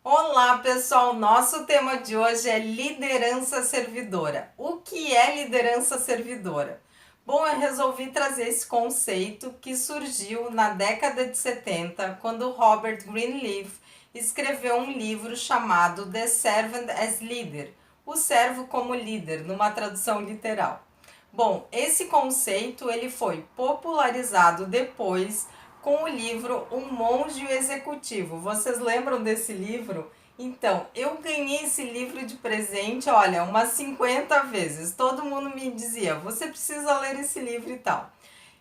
Olá, pessoal! Nosso tema de hoje é liderança servidora. O que é liderança servidora? Bom, eu resolvi trazer esse conceito que surgiu na década de 70, quando Robert Greenleaf escreveu um livro chamado The Servant as Leader, o servo como líder, numa tradução literal. Bom, esse conceito ele foi popularizado depois com o livro Um Monge Executivo. Vocês lembram desse livro? Então, eu ganhei esse livro de presente, olha, umas 50 vezes. Todo mundo me dizia, você precisa ler esse livro e tal.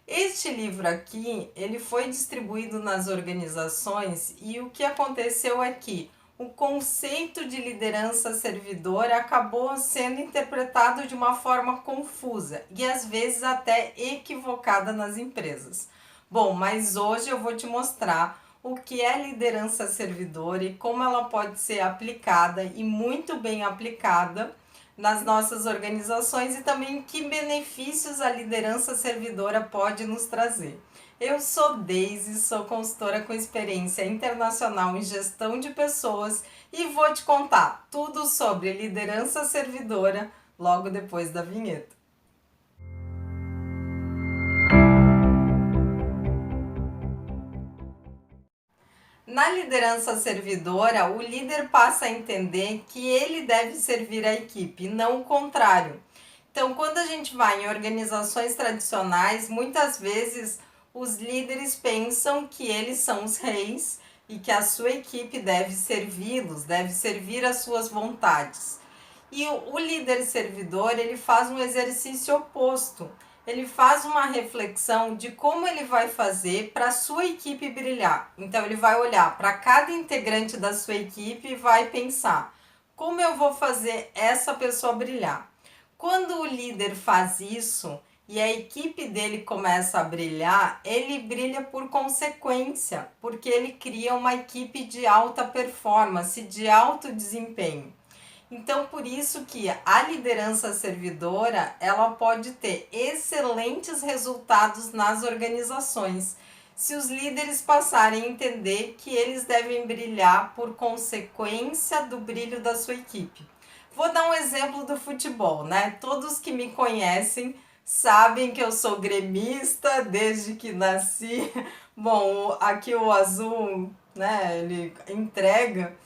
Este livro aqui, ele foi distribuído nas organizações e o que aconteceu é que o conceito de liderança servidora acabou sendo interpretado de uma forma confusa e às vezes até equivocada nas empresas. Bom, mas hoje eu vou te mostrar o que é liderança servidora e como ela pode ser aplicada e muito bem aplicada nas nossas organizações e também que benefícios a liderança servidora pode nos trazer. Eu sou Deise, sou consultora com experiência internacional em gestão de pessoas e vou te contar tudo sobre liderança servidora logo depois da vinheta. Na liderança servidora, o líder passa a entender que ele deve servir a equipe, não o contrário. Então, quando a gente vai em organizações tradicionais, muitas vezes os líderes pensam que eles são os reis e que a sua equipe deve servi-los, deve servir às suas vontades. E o líder servidor, ele faz um exercício oposto. Ele faz uma reflexão de como ele vai fazer para a sua equipe brilhar. Então ele vai olhar para cada integrante da sua equipe e vai pensar: como eu vou fazer essa pessoa brilhar? Quando o líder faz isso e a equipe dele começa a brilhar, ele brilha por consequência, porque ele cria uma equipe de alta performance, de alto desempenho. Então, por isso que a liderança servidora, ela pode ter excelentes resultados nas organizações, se os líderes passarem a entender que eles devem brilhar por consequência do brilho da sua equipe. Vou dar um exemplo do futebol, né? Todos que me conhecem sabem que eu sou gremista desde que nasci. Bom, aqui o azul, né, ele entrega.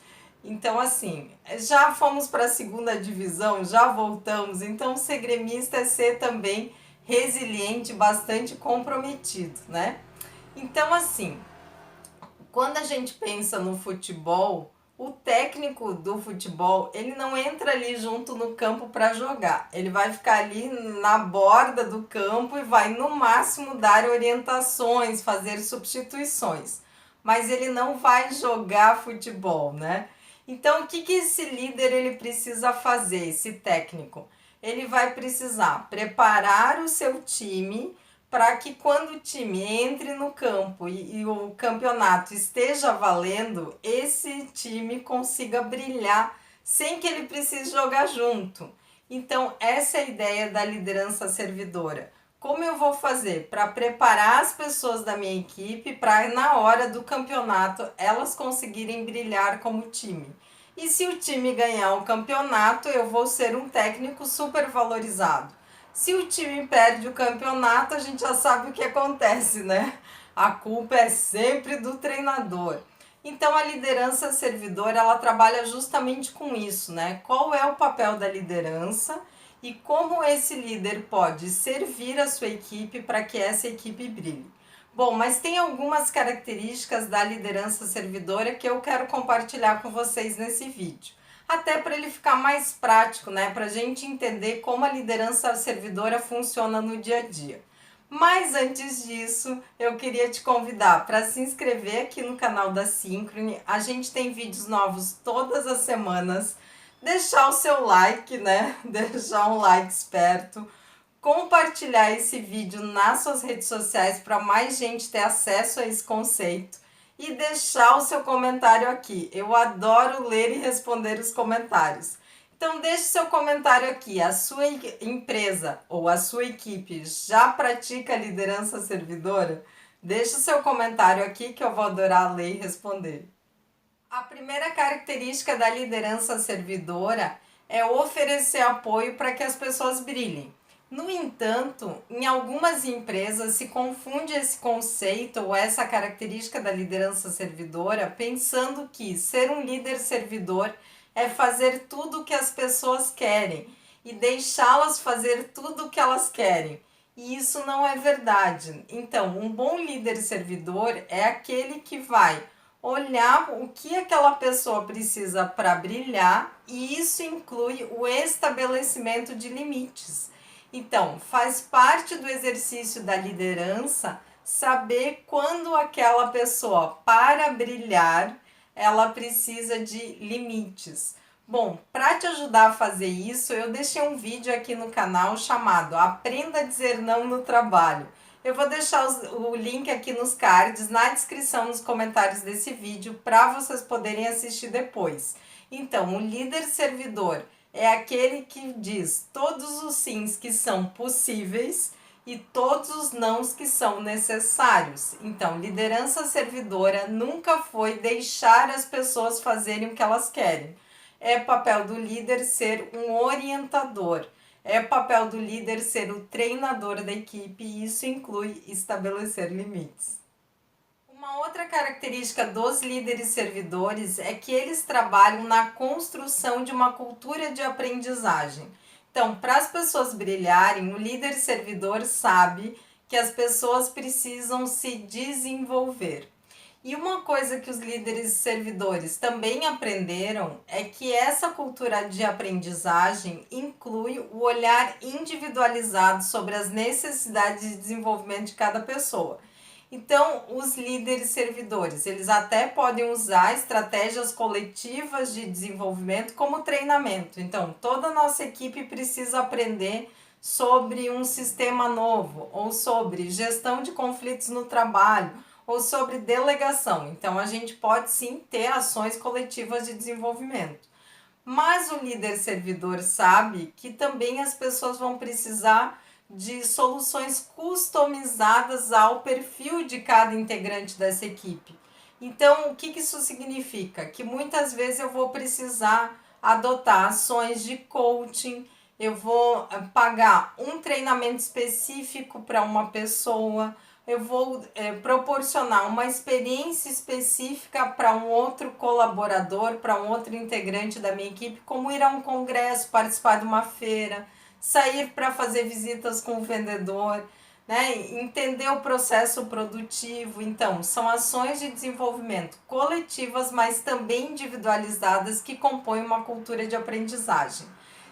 Então, assim, já fomos para a segunda divisão, já voltamos. Então, ser gremista é ser também resiliente, bastante comprometido, né? Então, assim, quando a gente pensa no futebol, o técnico do futebol, ele não entra ali junto no campo para jogar. Ele vai ficar ali na borda do campo e vai no máximo dar orientações, fazer substituições. Mas ele não vai jogar futebol, né? Então, o que esse líder ele precisa fazer, esse técnico? Ele vai precisar preparar o seu time para que quando o time entre no campo e o campeonato esteja valendo, esse time consiga brilhar sem que ele precise jogar junto. Então, essa é a ideia da liderança servidora. Como eu vou fazer para preparar as pessoas da minha equipe para na hora do campeonato elas conseguirem brilhar como time? E se o time ganhar o campeonato, eu vou ser um técnico super valorizado. Se o time perde o campeonato, a gente já sabe o que acontece, né? A culpa é sempre do treinador. Então a liderança servidora, ela trabalha justamente com isso, né? Qual é o papel da liderança e como esse líder pode servir a sua equipe para que essa equipe brilhe. Bom, mas tem algumas características da liderança servidora que eu quero compartilhar com vocês nesse vídeo. Até para ele ficar mais prático, né? Para a gente entender como a liderança servidora funciona no dia a dia. Mas antes disso, eu queria te convidar para se inscrever aqui no canal da Synchrony. A gente tem vídeos novos todas as semanas. Deixar o seu like, né? Deixar um like esperto. Compartilhar esse vídeo nas suas redes sociais para mais gente ter acesso a esse conceito e deixar o seu comentário aqui. Eu adoro ler e responder os comentários. Então deixe seu comentário aqui. A sua empresa ou a sua equipe já pratica liderança servidora? Deixe o seu comentário aqui que eu vou adorar ler e responder. A primeira característica da liderança servidora é oferecer apoio para que as pessoas brilhem. No entanto, em algumas empresas se confunde esse conceito ou essa característica da liderança servidora pensando que ser um líder servidor é fazer tudo o que as pessoas querem e deixá-las fazer tudo o que elas querem. E isso não é verdade. Então, um bom líder servidor é aquele que vai olhar o que aquela pessoa precisa para brilhar, e isso inclui o estabelecimento de limites. Então, faz parte do exercício da liderança saber quando aquela pessoa, para brilhar, ela precisa de limites. Bom, para te ajudar a fazer isso, eu deixei um vídeo aqui no canal chamado Aprenda a Dizer Não no Trabalho. Eu vou deixar o link aqui nos cards, na descrição, nos comentários desse vídeo, para vocês poderem assistir depois. Então, o líder servidor é aquele que diz todos os sims que são possíveis e todos os nãos que são necessários. Então, liderança servidora nunca foi deixar as pessoas fazerem o que elas querem. É papel do líder ser um orientador. É papel do líder ser o treinador da equipe, e isso inclui estabelecer limites. Uma outra característica dos líderes servidores é que eles trabalham na construção de uma cultura de aprendizagem. Então, para as pessoas brilharem, o líder servidor sabe que as pessoas precisam se desenvolver. E uma coisa que os líderes servidores também aprenderam é que essa cultura de aprendizagem inclui o olhar individualizado sobre as necessidades de desenvolvimento de cada pessoa. Então, os líderes servidores, eles até podem usar estratégias coletivas de desenvolvimento como treinamento. Então, toda a nossa equipe precisa aprender sobre um sistema novo, ou sobre gestão de conflitos no trabalho, ou sobre delegação. Então, a gente pode sim ter ações coletivas de desenvolvimento. Mas o líder servidor sabe que também as pessoas vão precisar de soluções customizadas ao perfil de cada integrante dessa equipe. Então, o que isso significa? Que muitas vezes eu vou precisar adotar ações de coaching, eu vou pagar um treinamento específico para uma pessoa, eu vou proporcionar uma experiência específica para um outro colaborador, para um outro integrante da minha equipe, como ir a um congresso, participar de uma feira, sair para fazer visitas com o vendedor, né? Entender o processo produtivo. Então, são ações de desenvolvimento coletivas, mas também individualizadas, que compõem uma cultura de aprendizagem.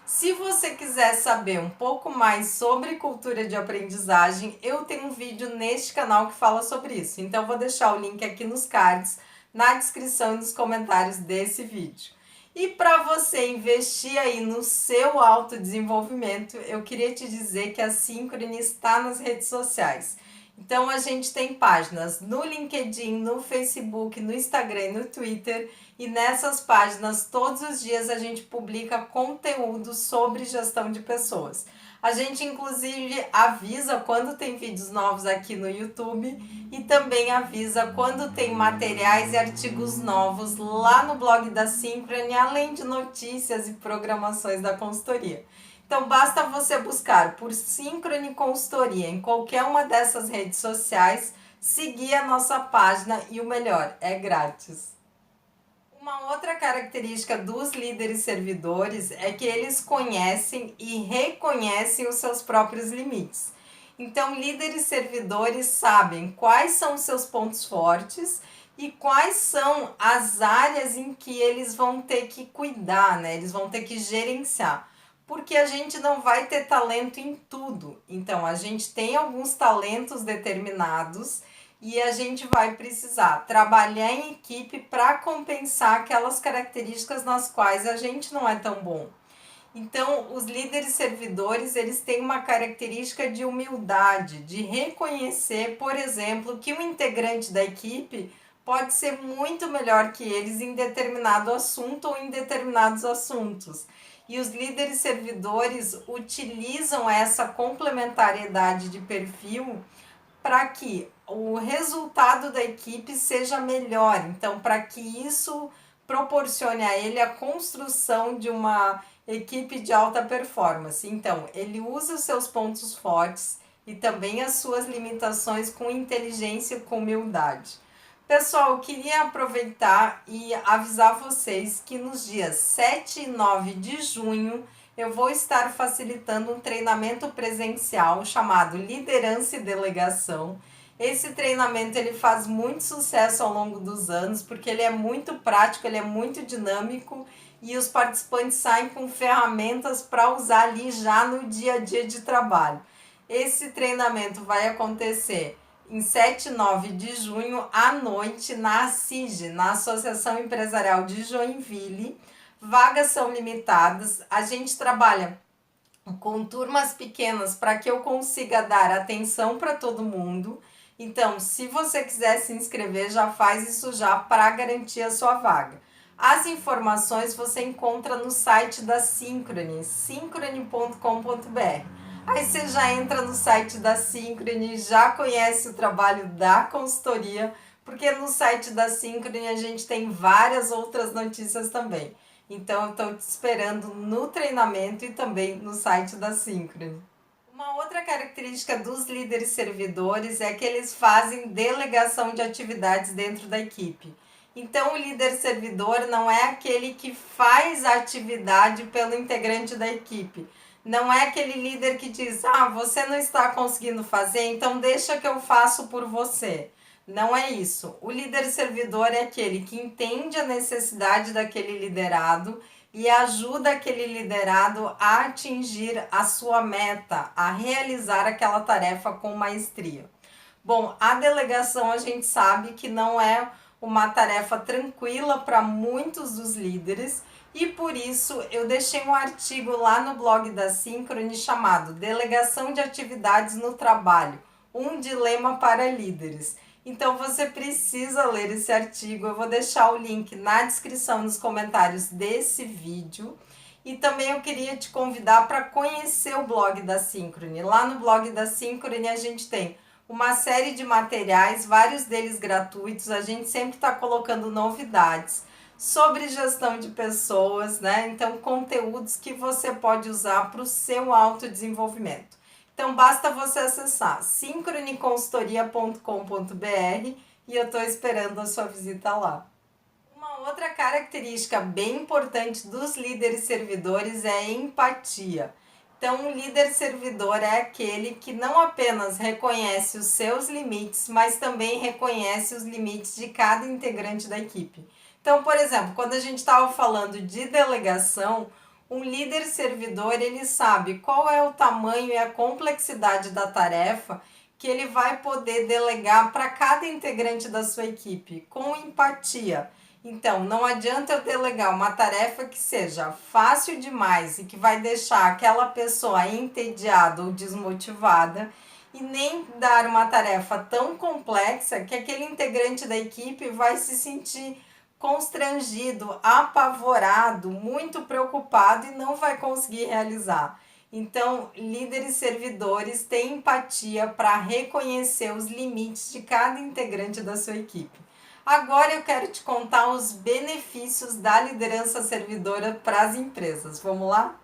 Se você quiser saber um pouco mais sobre cultura de aprendizagem, eu tenho um vídeo neste canal que fala sobre isso. Então, vou deixar o link aqui nos cards, na descrição e nos comentários desse vídeo. E para você investir aí no seu autodesenvolvimento, eu queria te dizer que a Synchrony está nas redes sociais. Então, a gente tem páginas no LinkedIn, no Facebook, no Instagram e no Twitter. E nessas páginas, todos os dias a gente publica conteúdo sobre gestão de pessoas. A gente, inclusive, avisa quando tem vídeos novos aqui no YouTube e também avisa quando tem materiais e artigos novos lá no blog da Synchrony, além de notícias e programações da consultoria. Então, basta você buscar por Synchrony Consultoria em qualquer uma dessas redes sociais, seguir a nossa página e o melhor, é grátis. Uma outra característica dos líderes servidores é que eles conhecem e reconhecem os seus próprios limites. Então, líderes servidores sabem quais são os seus pontos fortes e quais são as áreas em que eles vão ter que cuidar, né? Eles vão ter que gerenciar. Porque a gente não vai ter talento em tudo. Então, a gente tem alguns talentos determinados e a gente vai precisar trabalhar em equipe para compensar aquelas características nas quais a gente não é tão bom. Então, os líderes servidores, eles têm uma característica de humildade, de reconhecer, por exemplo, que um integrante da equipe pode ser muito melhor que eles em determinado assunto ou em determinados assuntos. E os líderes servidores utilizam essa complementariedade de perfil para que o resultado da equipe seja melhor. Então, para que isso proporcione a ele a construção de uma equipe de alta performance. Então, ele usa os seus pontos fortes e também as suas limitações com inteligência e com humildade. Pessoal, eu queria aproveitar e avisar vocês que nos dias 7 e 9 de junho eu vou estar facilitando um treinamento presencial chamado Liderança e Delegação. Esse treinamento ele faz muito sucesso ao longo dos anos porque ele é muito prático, ele é muito dinâmico e os participantes saem com ferramentas para usar ali já no dia a dia de trabalho. Esse treinamento vai acontecer em 7 e 9 de junho à noite na ACIG, na Associação Empresarial de Joinville. Vagas são limitadas, a gente trabalha com turmas pequenas para que eu consiga dar atenção para todo mundo. Então, se você quiser se inscrever, já faz isso já para garantir a sua vaga. As informações você encontra no site da Synchrony, synchrony.com.br. Aí você já entra no site da Synchrony, já conhece o trabalho da consultoria, porque no site da Synchrony a gente tem várias outras notícias também. Então, eu estou te esperando no treinamento e também no site da Synchrony. Uma outra característica dos líderes servidores é que eles fazem delegação de atividades dentro da equipe. Então, o líder servidor não é aquele que faz a atividade pelo integrante da equipe. Não é aquele líder que diz, você não está conseguindo fazer, então deixa que eu faço por você. Não é isso. O líder servidor é aquele que entende a necessidade daquele liderado e ajuda aquele liderado a atingir a sua meta, a realizar aquela tarefa com maestria. Bom, a delegação a gente sabe que não é uma tarefa tranquila para muitos dos líderes e por isso eu deixei um artigo lá no blog da Synchrony chamado Delegação de Atividades no Trabalho, um dilema para líderes. Então você precisa ler esse artigo, eu vou deixar o link na descrição, nos comentários desse vídeo. E também eu queria te convidar para conhecer o blog da Synchrony. Lá no blog da Synchrony a gente tem uma série de materiais, vários deles gratuitos, a gente sempre está colocando novidades sobre gestão de pessoas, né? Então conteúdos que você pode usar para o seu autodesenvolvimento. Então, basta você acessar synchronyconsultoria.com.br e eu estou esperando a sua visita lá. Uma outra característica bem importante dos líderes servidores é a empatia. Então, um líder servidor é aquele que não apenas reconhece os seus limites, mas também reconhece os limites de cada integrante da equipe. Então, por exemplo, quando a gente estava falando de delegação, um líder servidor, ele sabe qual é o tamanho e a complexidade da tarefa que ele vai poder delegar para cada integrante da sua equipe, com empatia. Então, não adianta eu delegar uma tarefa que seja fácil demais e que vai deixar aquela pessoa entediada ou desmotivada, e nem dar uma tarefa tão complexa que aquele integrante da equipe vai se sentir constrangido, apavorado, muito preocupado e não vai conseguir realizar. Então, líderes servidores têm empatia para reconhecer os limites de cada integrante da sua equipe. Agora eu quero te contar os benefícios da liderança servidora para as empresas. Vamos lá?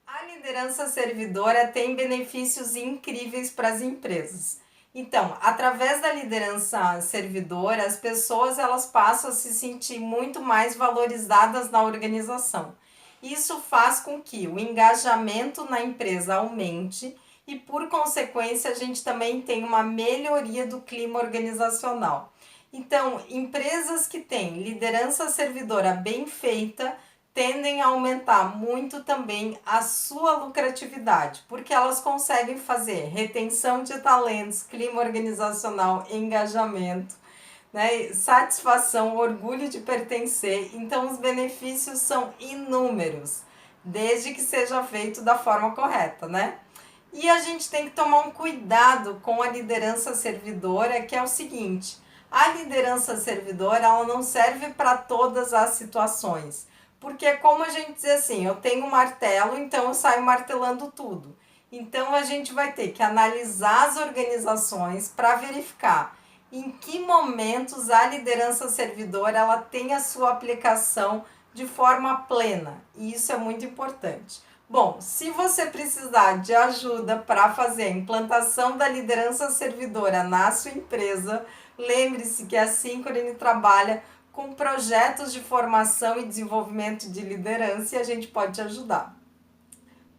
A liderança servidora tem benefícios incríveis para as empresas. Então, através da liderança servidora, as pessoas elas passam a se sentir muito mais valorizadas na organização. Isso faz com que o engajamento na empresa aumente e, por consequência, a gente também tem uma melhoria do clima organizacional. Então, empresas que têm liderança servidora bem feita tendem a aumentar muito também a sua lucratividade, porque elas conseguem fazer retenção de talentos, clima organizacional, engajamento, né, satisfação, orgulho de pertencer. Então, os benefícios são inúmeros, desde que seja feito da forma correta, né? E a gente tem que tomar um cuidado com a liderança servidora, que é o seguinte: a liderança servidora ela não serve para todas as situações. Porque é como a gente diz assim, eu tenho um martelo, então eu saio martelando tudo. Então a gente vai ter que analisar as organizações para verificar em que momentos a liderança servidora ela tem a sua aplicação de forma plena, e isso é muito importante. Bom, se você precisar de ajuda para fazer a implantação da liderança servidora na sua empresa, lembre-se que a Synchrony trabalha com projetos de formação e desenvolvimento de liderança e a gente pode te ajudar.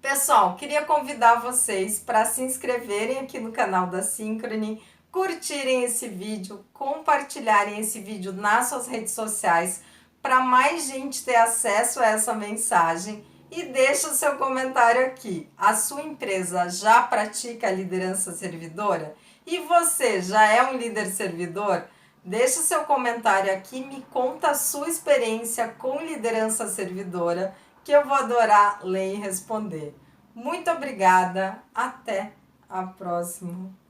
Pessoal, queria convidar vocês para se inscreverem aqui no canal da Synchrony, curtirem esse vídeo, compartilharem esse vídeo nas suas redes sociais para mais gente ter acesso a essa mensagem e deixa o seu comentário aqui. A sua empresa já pratica a liderança servidora? E você já é um líder servidor? Deixa o seu comentário aqui, me conta a sua experiência com liderança servidora, que eu vou adorar ler e responder. Muito obrigada, até a próxima.